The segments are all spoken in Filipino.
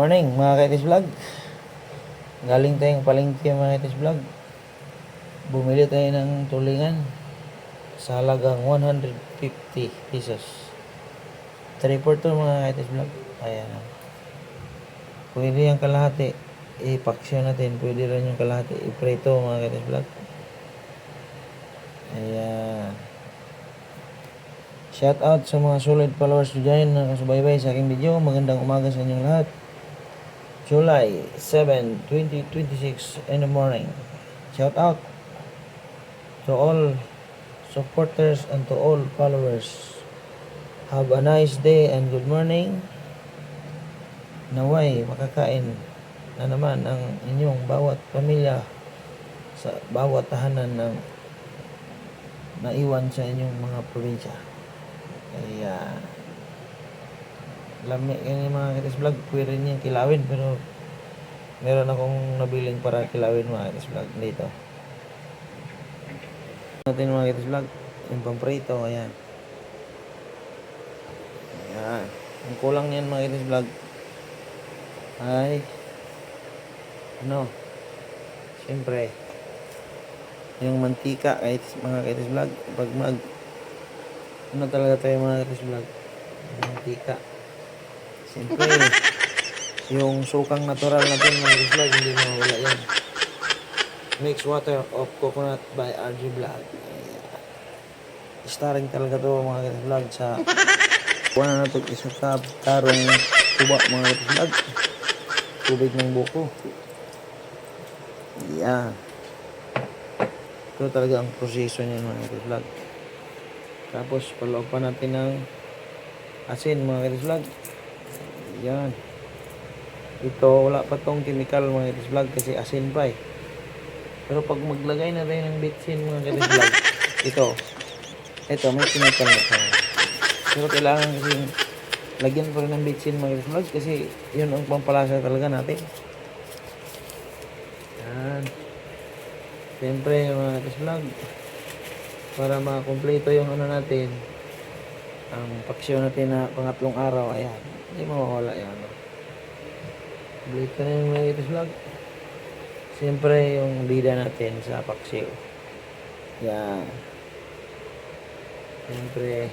Morning mga kaitis vlog. Galing tayong palengke mga kaitis vlog. Bumili tayo ng tulingan sa halagang 150 pesos. 3 for 2 mga kaitis vlog. Ayan. Pwede yung kalahati. I-paksyon natin. Pwede rin yung kalahati. I-preto mga kaitis vlog. Ayan. Shout out sa mga solid followers dyan na kasubaybay sa aking video. Magandang umaga sa inyong lahat. July 7, 2026 in the morning. Shout out to all supporters and to all followers. Have a nice day and good morning. Naway makakain na naman ang inyong bawat pamilya sa bawat tahanan ng naiwan sa inyong mga probinsya. Kaya lami yung mga kitis vlog, pwede niyang kilawin, pero meron akong nabiling para kilawin mga kitis vlog dito. Natin mga kitis vlog, yung pamprito, ayan. Ayan. Ang kulang niyan mga kitis vlog ay siyempre yung mantika kahit mga kitis vlog, pag talaga tayo mga kitis vlog, mantika. Siyempre, yung sukang natural natin mga kitis vlog, hindi mawala yan. Mixed water of coconut by RG Vlog. Starring talaga to mga kitis vlog sa na natin isukab tarong tuba mga kitis vlog. Tubig ng buko. Yan. Ito talaga ang proseso niya mga kitis vlog. Tapos paloob pa natin ng asin mga kitis vlog. Yan. Ito wala pa tong chemical mga kitis vlog kasi asin pa eh. Pero pag maglagay na tayo ng bitsin mga kitis vlog, ito may chemical na pa. Pero kailangan kasi lagyan pa rin ng bitsin mga kitis vlog kasi yun ang pampalasa talaga natin. Yan. Siyempre mga kitis vlog, para makumpleto yung natin, ang paksyon natin na pangatlong araw, ayan, hindi mawawala yan. Kumpleto na yung mga kitis vlog. Siyempre yung bida natin sa paksyo, yan. Siyempre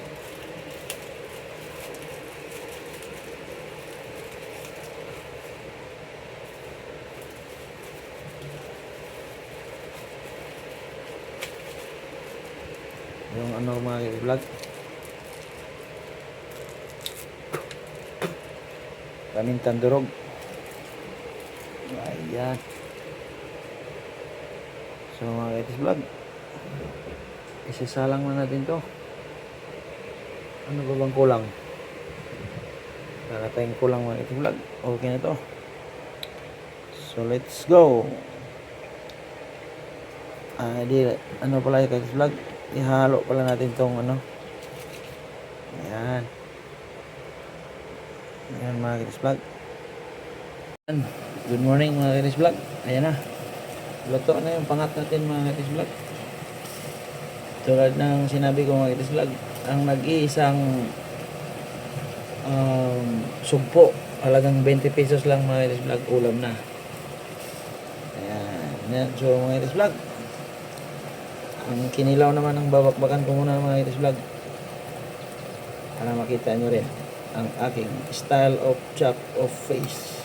yung mga kitis vlog, pamintang durog, ayan. So mga kitis vlog, isasalang na natin to. Ano ba bang kulang? Wala tayong kulang mga kitis vlog. Okay na to. So let's go. Pala yung kitis vlog, ihalo pala natin tong ayan. Ayan mga kitis vlog. Good morning mga kitis vlog. Ayan na. Luto na yung pangat natin mga kitis vlog. Tulad ng sinabi ko mga kitis vlog, ang nag-iisang sugpo, halagang 20 pesos lang mga kitis vlog, ulam na. Ayan. So mga kitis vlog, ang kinilaw naman ng babakbakan ko muna mga kitis vlog para makita nyo rin ang aking style of chop of face.